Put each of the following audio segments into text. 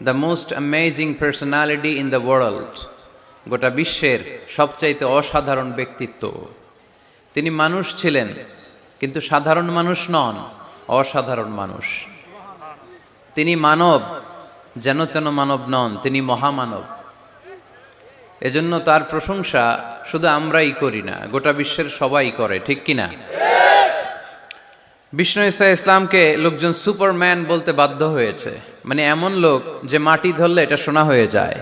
The most amazing personality in the world, গোটা বিশ্বের সবচাইতে অসাধারণ ব্যক্তিত্ব। তিনি মানুষ ছিলেন, কিন্তু সাধারণ মানুষ নন, অসাধারণ মানুষ। তিনি মানব, যেন তেন মানব নন, তিনি মহামানব। এজন্য তার প্রশংসা শুধু আমরাই করি না, গোটা বিশ্বের সবাই করে, ঠিক কিনা? বিষ্ণু ঈসা ইসলামকে লোকজন সুপারম্যান বলতে বাধ্য হয়েছে, মানে এমন লোক যে মাটি ধরলে এটা সোনা হয়ে যায়।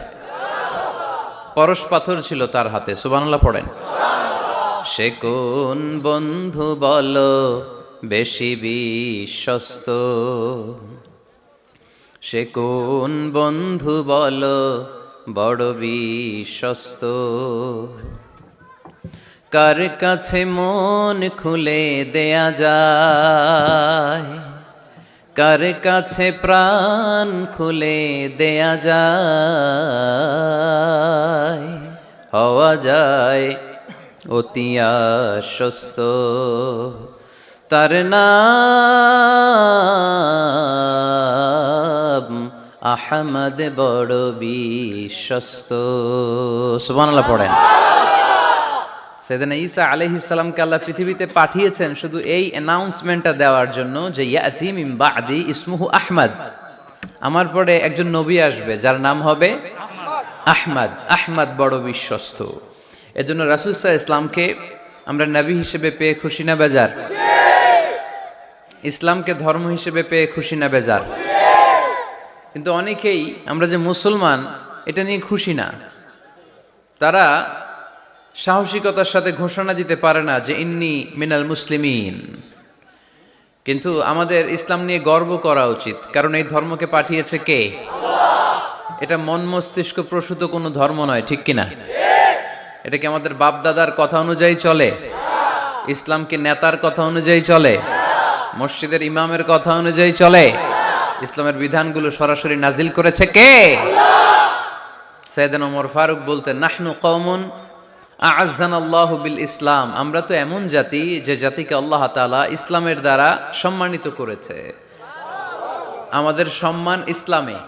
পরশ পাথর ছিল তার হাতে, সুবহানাল্লাহ পড়েন। সে কোন বন্ধু বলো বেশি বিশ্বস্ত, সে কোন বন্ধু বলো বড় বিশ্বস্ত, কার কাছে মন খুলে দেয়া যায়, কার কাছে প্রাণ খুলে দেয়া যায়, হওয়া যায় অতি আশ্বস্ত, তার নাম আহমদ বড় বিশ্বস্ত। সুবহানাল্লাহ পড়েন। সাইয়েদনা ঈসা আলাইহিস সালামকে আল্লাহ পৃথিবীতে পাঠিয়েছেন শুধু এই অ্যানাউন্সমেন্টটা দেওয়ার জন্য যে ইয়াতি মিন বাদি ইসমুহু আহমদ, আমার পরে একজন নবী আসবে যার নাম হবে আহমদ। আহমদ বড় বিশ্বস্ত। এজন্য রাসূল সাল্লাল্লাহু আলাইহি ইসলামকে আমরা নবী হিসেবে পেয়ে খুশি না বেজার? ইসলামকে ধর্ম হিসেবে পেয়ে খুশি না বেজার? কিন্তু অনেকেই আমরা যে মুসলমান এটা নিয়ে খুশি না। তারা সাহসিকতার সাথে ঘোষণা দিতে পারে না যে ইন্নী মিনাল মুসলিমিন। কিন্তু আমাদের ইসলাম নিয়ে গর্ব করা উচিত, কারণ এই ধর্মকে পাঠিয়েছে কে? এটা মন মস্তিষ্ক প্রসূত কোনো ধর্ম নয়, ঠিক কিনা? এটা কি আমাদের বাপ দাদার কথা অনুযায়ী চলে? ইসলাম কি নেতার কথা অনুযায়ী চলে? মসজিদের ইমামের কথা অনুযায়ী চলে? ইসলামের বিধানগুলো সরাসরি নাজিল করেছে কে? সাইয়েদনা ওমর ফারুক বলতেন, নাহনু কওমুন আ'আজ্জানাল্লাহু বিল ইসলাম, আমরা তো এমন জাতি যে জাতিকে আল্লাহ তাআলা ইসলামের দ্বারা সম্মানিত করেছে। আমাদের সম্মান ইসলামে।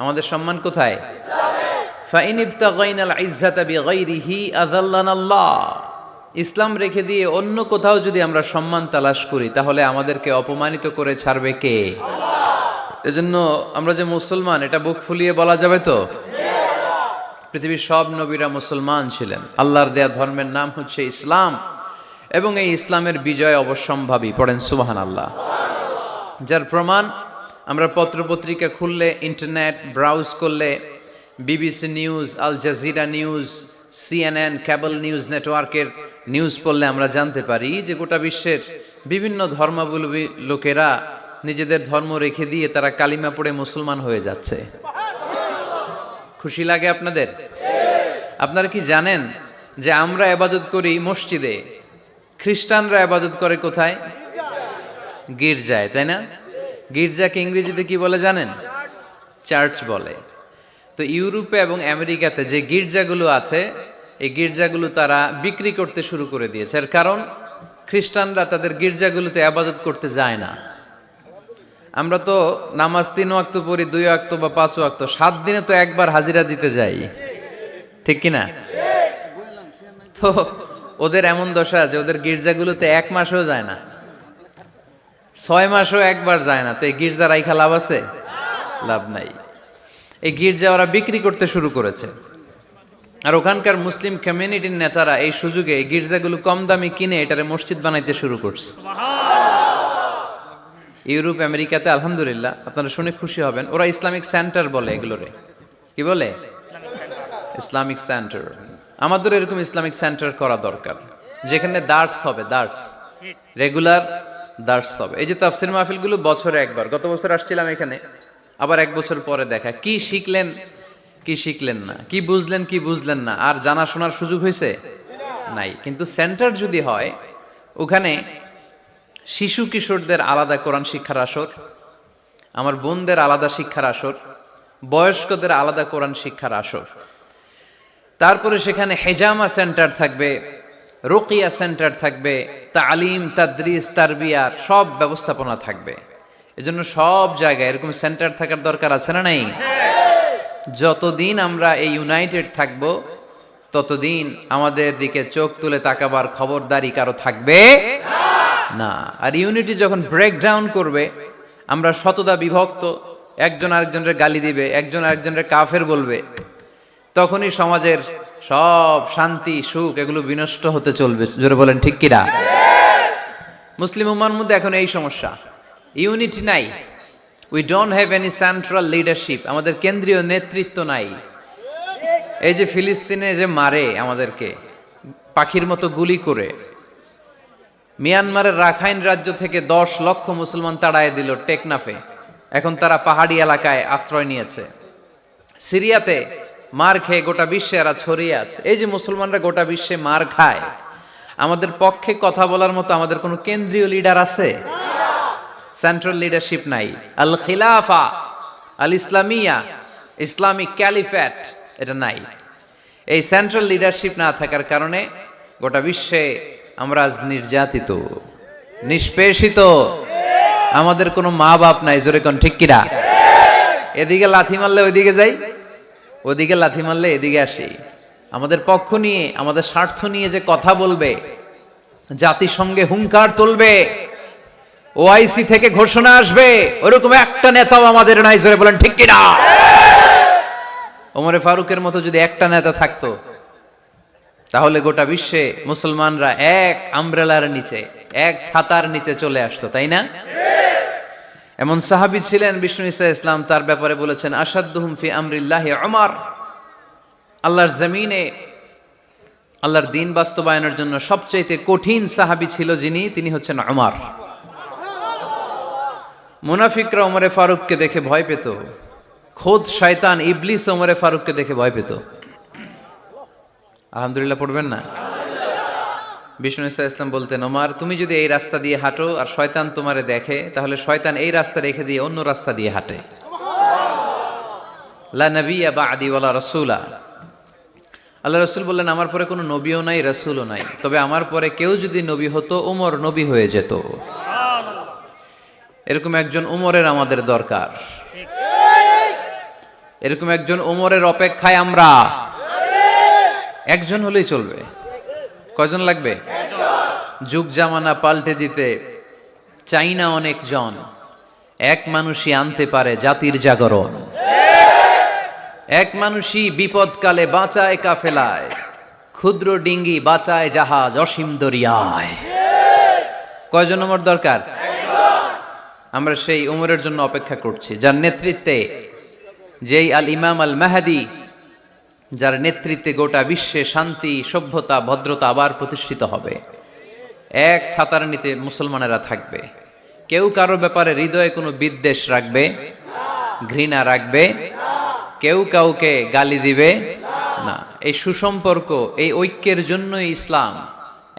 আমাদের সম্মান কোথায়? ইসলামে। ফাইন ইবতাগাইনাল ইজ্জাতা বিগাইরিহি আযাল্লানাল্লাহ, ইসলাম রেখে দিয়ে অন্য কোথাও যদি আমরা সম্মান তালাশ করি তাহলে আমাদেরকে অপমানিত করে ছাড়বে কে? আল্লাহ। এজন্য আমরা যে মুসলমান এটা বুক ফুলিয়ে বলা যাবে তো? পৃথিবীর সব নবীরা মুসলমান ছিলেন। আল্লাহর দেয়া ধর্মের নাম হচ্ছে ইসলাম, এবং এই ইসলামের বিজয় অবশ্যম্ভাবী। পড়েন সুবহানাল্লাহ। যার প্রমাণ আমরা পত্রপত্রিকা খুললে, ইন্টারনেট ব্রাউজ করলে, BBC news, Al Jazeera news, CNN, cable news নেটওয়ার্কের নিউজ পড়লে আমরা জানতে পারি যে গোটা বিশ্বের বিভিন্ন ধর্মাবলম্বী লোকেরা নিজেদের ধর্ম রেখে দিয়ে তারা কালিমা পড়ে মুসলমান হয়ে যাচ্ছে। খুশি লাগে আপনাদের? আপনারা কি জানেন যে আমরা ইবাদত করি মসজিদে, খ্রিস্টানরা ইবাদত করে কোথায়? গির্জায়, তাই না? গির্জাকে ইংরেজিতে কি বলে জানেন? চার্চ বলে। তো ইউরোপে এবং আমেরিকাতে যে গির্জাগুলো আছে, এই গির্জাগুলো তারা বিক্রি করতে শুরু করে দিয়েছে। এর কারণ খ্রিস্টানরা তাদের গির্জাগুলোতে ইবাদত করতে যায় না। আমরা তো নামাজ 3 ওয়াক্ত পড়ি, 2 ওয়াক্ত বা 5 ওয়াক্ত, 7 দিনে তো একবার হাজিরা দিতে যাই, ঠিক কিনা? তো ওদের এমন দশা যে ওদের গির্জাগুলোতে 1 মাসও যায় না, 6 মাসও একবার যায় না। তো এই গির্জা রাইখা লাভ আছে? লাভ নাই। এই গির্জা ওরা বিক্রি করতে শুরু করেছে, আর ওখানকার মুসলিম কমিউনিটির নেতারা এই সুযোগে এই গির্জাগুলো কম দামে কিনে এটারে মসজিদ বানাইতে শুরু করছে। ইউরোপ আমেরিকাতে আলহামদুলিল্লাহ, আপনারা শুনে খুশি হবেন, ওরা ইসলামিক সেন্টার বলে এগুলোরে। কি বলে? Islamic centre. আমাদের এরকম ইসলামিক সেন্টার করা দরকার, যেখানে দার্স হবে, দার্স, রেগুলার দার্স হবে। এই যে তাফসির মাহফিলগুলো বছরে একবার, গত বছর আসছিলাম এখানে, আবার 1 বছর পরে দেখা, কি শিখলেন কি শিখলেন না, কি বুঝলেন কি বুঝলেন না, আর জানা শোনার সুযোগ হয়েছে নাই। কিন্তু সেন্টার যদি হয়, ওখানে শিশু কিশোরদের আলাদা কোরআন শিক্ষার আসর, আমার বোনদের আলাদা শিক্ষার আসর, বয়স্কদের আলাদা কোরআন শিক্ষার আসর, তারপরে সেখানে হেজামা সেন্টার থাকবে, রুকিয়া সেন্টার থাকবে, তালিম, তাদরিস, তারবিয়ার সব ব্যবস্থাপনা থাকবে। এজন্য সব জায়গায় এরকম সেন্টার থাকার দরকার আছে না নাই? যতদিন আমরা এই ইউনাইটেড থাকব ততদিন আমাদের দিকে চোখ তুলে তাকাবার খবরদারি কারো থাকবে না। আর ইউনিটি যখন ব্রেকডাউন করবে, আমরা শতদা বিভক্ত, একজন আরেকজনের গালি দিবে, একজন আরেকজনের কাফের বলবে, তখনই সমাজের সব শান্তি সুখ এগুলো বিনষ্ট হতে চলবে। জোরে বলেন ঠিক কিনা? মুসলিম উম্মার মধ্যে এখন এই সমস্যা, ইউনিটি নাই। We don't have any central leadership, আমাদের কেন্দ্রীয় নেতৃত্ব নাই। এই যে ফিলিস্তিনে যে মারে আমাদেরকে পাখির মতো গুলি করে, মিয়ানমারের রাখাইন রাজ্য থেকে 10 লক্ষ মুসলমান তাড়ায় দিল টেকনাফে, এখন তারা পাহাড়ি এলাকায় আশ্রয় নিয়েছে। সিরিয়াতে মার খেয়ে গোটা বিশ্বে এরা ছড়িয়ে আছে। এই যে মুসলমানরা গোটা বিশ্বে মার খায়, আমাদের পক্ষে কথা বলার মতো আমাদের কোনো কেন্দ্রীয় লিডার আছে? সেন্ট্রাল লিডারশিপ নাই। আল খিলাফা আল ইসলামিয়া, ইসলামিক ক্যালিফেট, এটা নাই। এই সেন্ট্রাল লিডারশিপ না থাকার কারণে গোটা বিশ্বে আমরা আজ নির্যাতিত, নিষ্পেষিত। আমাদের কোনো মা বাপ নাই। জোরে কোন ঠিক কিনা? এদিকে লাথি মারলে ওইদিকে যাই, ওদিকে লাথি মারলে এদিকে আসি। আমাদের পক্ষ নিয়ে, আমাদের স্বার্থ নিয়ে যে কথা বলবে, জাতিসংঘে হুঙ্কার তুলবে, ওআইসি থেকে ঘোষণা আসবে, ওরকম একটা নেতাও আমাদের নাই। জোরে বলেন ঠিক কিনা? ওমরে ফারুকের মতো যদি একটা নেতা থাকতো, তাহলে গোটা বিশ্বে মুসলমানরা এক আমব্রেলার নিচে, এক ছাতার নিচে চলে আসতো, তাই না? এমন সাহাবী ছিলেন বিষ্ণু ঈসা ইসলাম তার ব্যাপারে বলেছেন, আসাদ্দুহুম ফি আমরিল্লাহি উমর। আল্লাহর জমিনে আল্লাহর দ্বীন বাস্তবায়নের জন্য সবচেয়ে কঠিন সাহাবী ছিল যিনি, তিনি হচ্ছেন উমর। মুনাফিকরা ওমরে ফারুককে দেখে ভয় পেত, খোদ শয়তান ইবলিস ওমরে ফারুককে দেখে ভয় পেত। আলহামদুলিল্লাহ পড়বেন না? বিষ্ণু ঈসা ইসলাম বলতেন, ওমর তুমি যদি এই রাস্তা দিয়ে হাঁটো আর শয়তান তোমারে দেখে, তাহলে শয়তান এই রাস্তা রেখে দিয়ে অন্য রাস্তা দিয়ে হাঁটে। লা নবিয়্যা বা'দি ওয়ালা রাসূলা। আল্লাহ রাসূল বললেন, আমার পরে কোনো নবীও নাই, রাসূলও নাই, তবে আমার পরে কেউ যদি নবী হতো, ওমর নবী হয়ে যেত। এরকম একজন ওমরের আমাদের দরকার। এরকম একজন ওমরের অপেক্ষায় আমরা। একজন হলেই চলবে। কয়জন লাগবে? যুগ জামানা পাল্টে দিতে চাই না অনেক জন, এক মানুষই আনতে পারে জাতির জাগরণ। এক মানুষই বিপদকালে বাঁচায় কাফেলায়, ক্ষুদ্র ডিঙ্গি বাঁচায় জাহাজ অসীম দরিয়ায়। কয়জন ওমর দরকার? আমরা সেই ওমরের জন্য অপেক্ষা করছি, যার নেতৃত্বে, যেই আল ইমাম আল মাহদি, যার নেতৃত্বে গোটা বিশ্বে শান্তি, সভ্যতা, ভদ্রতা আবার প্রতিষ্ঠিত হবে। এক ছাতার নিচে মুসলমানেরা থাকবে। কেউ কারো ব্যাপারে হৃদয়ে কোনো বিদ্বেষ রাখবে, ঘৃণা রাখবে, কেউ কাউকে গালি দিবে না। এই সুসম্পর্ক, এই ঐক্যের জন্যই ইসলাম।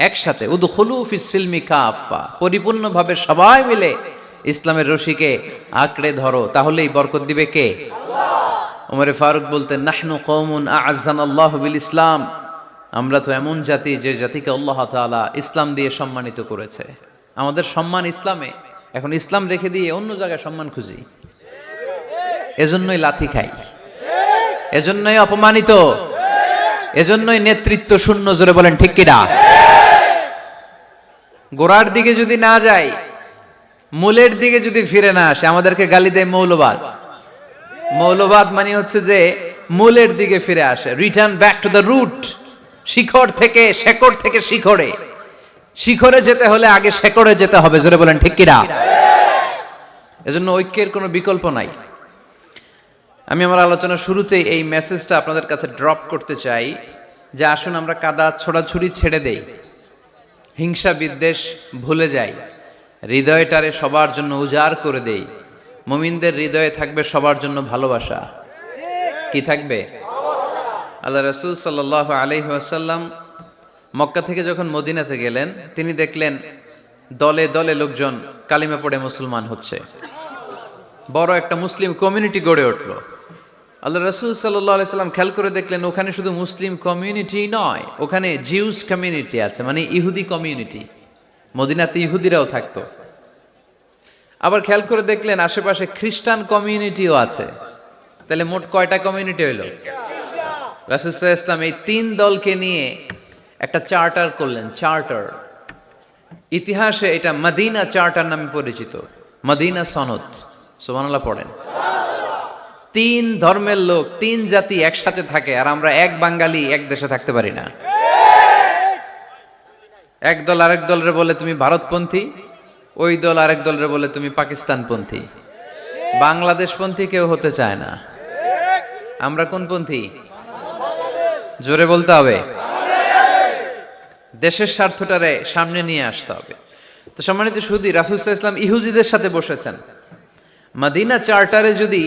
একসাথে উদখুলু ফিস সিলমি কাফা, পরিপূর্ণভাবে সবাই মিলে ইসলামের রশিকে আঁকড়ে ধরো, তাহলেই বরকত দিবে কে? ওমরে ফারুক বলতেন, নাহনু কওমুন আ'আজ্জানাল্লাহু বিল ইসলাম। আমরা তো এমন জাতি যে জাতিকে আল্লাহ তাআলা ইসলাম দিয়ে সম্মানিত করেছে। আমাদের সম্মান ইসলামে। এখন ইসলাম রেখে দিয়ে অন্য জায়গায় সম্মান খুঁজি, এজন্যই লাথি খাই, এজন্যই অপমানিত, এজন্যই নেতৃত্ব শূন্য। জোরে বলেন ঠিক কিনা? গোড়ার দিকে যদি না যাই, মূলের দিকে যদি ফিরে না আসে, আমাদেরকে গালি দেয় মৌলবাদ। মৌলবাদ মানে হচ্ছে যে মূলের দিকে ফিরে আসে, return back to the root. শিখর থেকে, শেকড় থেকে শিখরে। শিখরে যেতে হলে আগে শেকড়ে যেতে হবে। জোরে বলেন ঠিক কিনা? এজন্য ঐক্যের কোনো বিকল্প নাই। আমি আমার আলোচনার শুরুতেই এই মেসেজটা আপনাদের কাছে ড্রপ করতে চাই যে আসুন আমরা কাদা ছোড়াছুড়ি ছেড়ে দেই, হিংসা বিদ্বেষ ভুলে যাই, হৃদয়টারে সবার জন্য উজাড় করে দেই। মুমিনদের হৃদয়ে থাকবে সবার জন্য ভালোবাসা। কি থাকবে? আল্লাহ রাসূল সাল্লাল্লাহু আলাইহি ওয়াসাল্লাম মক্কা থেকে যখন মদিনাতে গেলেন, তিনি দেখলেন দলে দলে লোকজন কালিমা পড়ে মুসলমান হচ্ছে। বড় একটা মুসলিম কমিউনিটি গড়ে উঠল। আল্লাহ রাসূল সাল্লাল্লাহু আলাইহি সাল্লাম খেয়াল করে দেখলেন ওখানে শুধু মুসলিম কমিউনিটি নয়, ওখানে জিউস কমিউনিটি আছে, মানে ইহুদি কমিউনিটি। মদিনাতে ইহুদিরাও থাকতো। আবার খেয়াল করে দেখলেন আশেপাশে খ্রিস্টান কমিউনিটিও আছে। তাহলে মোট কয়টা কমিউনিটি হইলো? রাসূল সাল্লাল্লাহু আলাইহি ওয়াসাল্লাম এই তিন দলকে নিয়ে একটা চার্টার করলেন, চার্টার। ইতিহাসে এটা মদিনা চার্টার নামে পরিচিত, মদিনা সনদ। সুবহানাল্লাহ পড়েন। তিন ধর্মের লোক, তিন জাতি একসাথে থাকে, আর আমরা এক বাঙালি এক দেশে থাকতে পারি না। এক দল আরেক দলরে বলে তুমি ভারতপন্থী, ওই দল আরেক দলরে বলে তুমি পাকিস্তানপন্থী। বাংলাদেশপন্থী কেউ হতে চায় না। আমরা কোন পন্থী? জোরে বলতে হবে। দেশের স্বার্থটারে সামনে নিয়ে আসতে হবে। তো সম্মানিত সুধী, রাসূল সাল্লাল্লাহু আলাইহি ওয়াসাল্লাম ইহুদিদের সাথে বসেছেন। মদিনা চার্টারে যদি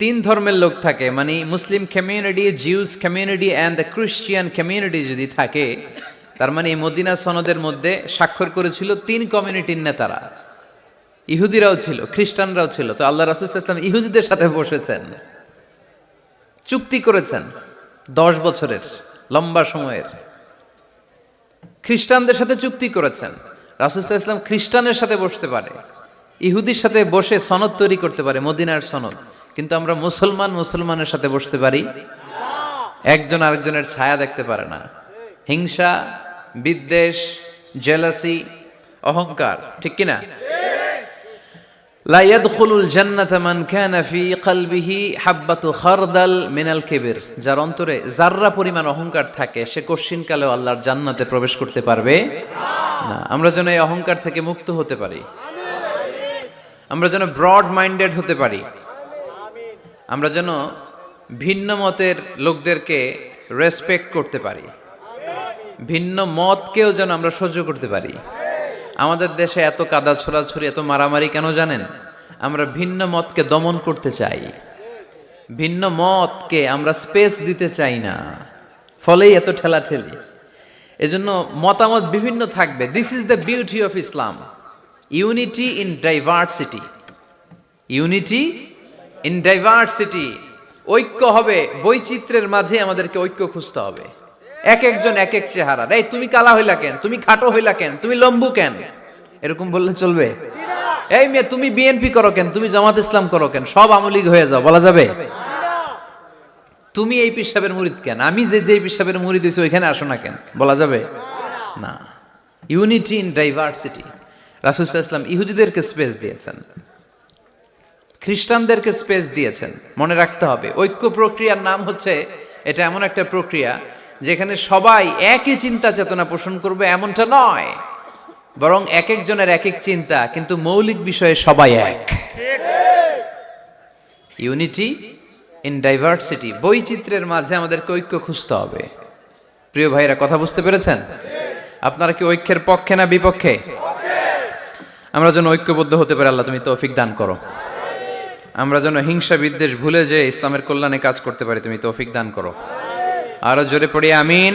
তিন ধর্মের লোক থাকে, মানে Muslim community, Jews community and the Christian community যদি থাকে, তার মানে এই মদিনা সনদের মধ্যে স্বাক্ষর করেছিল তিন কমিউনিটির নেতারা। ইহুদিরাও ছিল, খ্রিস্টানরাও ছিল। তো আল্লাহ রাসূল সাল্লাল্লাহু আলাইহি ওয়াসাল্লাম ইহুদিদের সাথে বসেছেন, চুক্তি করেছেন 10 বছরের লম্বা সময়ের। খ্রিস্টানদের সাথে চুক্তি করেছেন। রাসূল সাল্লাল্লাহু আলাইহি ওয়াসাল্লাম খ্রিস্টানের সাথে বসতে পারে, ইহুদির সাথে বসে সনদ তৈরি করতে পারে, মদিনার সনদ। কিন্তু আমরা মুসলমানের সাথে বসতে পারি? একজন আরেকজনের ছায়া দেখতে পারে না। হিংসা, বিদ্বেষ, জেলাসি, অহংকার, ঠিক কিনা? লা ইয়াদখুলুল জান্নাতা মান কানা ফি কলবিহি হাববাতু খারদাল মিনাল কিবর। যার অন্তরে যাররা পরিমাণ অহংকার থাকে, সে কশিনকালেও আল্লাহর জান্নাতে প্রবেশ করতে পারবে না। আমরা যেন এই অহংকার থেকে মুক্ত হতে পারি, আমরা যেন ব্রড মাইন্ডেড হতে পারি, আমরা যেন ভিন্ন মতের লোকদেরকে রেসপেক্ট করতে পারি, ভিন্ন মতকেও যেন আমরা সহ্য করতে পারি। আমাদের দেশে এত কাদা ছোড়াছুরি, এত মারামারি কেন জানেন? আমরা ভিন্ন মতকে দমন করতে চাই, ভিন্ন মতকে আমরা স্পেস দিতে চাই না, ফলেই এত ঠেলাঠেলি। এজন্য মতামত বিভিন্ন থাকবে। This is the beauty of Islam, unity in diversity. Unity in diversity, ঐক্য হবে বৈচিত্র্যের মাঝে। আমাদেরকে ঐক্য খুঁজতে হবে। এক একজন এক এক চেহারা। এই তুমি কালা হইলা কেন, তুমি খাটো হইলা কেন, তুমি লম্বু কেন, এরকম বললে চলবে? এই মেয়ে তুমি বিএনপি করো কেন, তুমি জামাত ইসলাম করো কেন, সব আওয়ামী লীগ হয়ে যাও, বলা যাবে? তুমি এই পীর সাহেবের মুরিদ কেন, আমি যে পীর সাহেবের মুরিদ হইছি ওইখানে আসো না কেন, বলা যাবে না। Unity in diversity. রাসূল সাল্লাল্লাহু আলাইহি ওয়াসাল্লাম ইহুদিদেরকে স্পেস দিয়েছেন, খ্রিস্টানদেরকে স্পেস দিয়েছেন। মনে রাখতে হবে, ঐক্য প্রক্রিয়ার নাম হচ্ছে, এটা এমন একটা প্রক্রিয়া যেখানে সবাই একই চিন্তা চেতনা পোষণ করবে এমনটা নয়, বরং এক একজনের এক এক চিন্তা, কিন্তু মৌলিক বিষয়ে সবাই এক। ইউনিটি ইন ডাইভার্সিটি, বৈচিত্র্যের মাঝে আমাদেরকে ঐক্য খুঁজতে হবে। প্রিয় ভাইরা, কথা বুঝতে পেরেছেন? আপনারা কি ঐক্যের পক্ষে না বিপক্ষে? আমরা যেন ঐক্যবদ্ধ হতে পারি, আল্লাহ তুমি তৌফিক দান করো। আমরা যেন হিংসা বিদ্বেষ ভুলে যে ইসলামের কল্যাণে কাজ করতে পারি, তুমি তৌফিক দান করো। আরো জোরে পড়ি আমিন।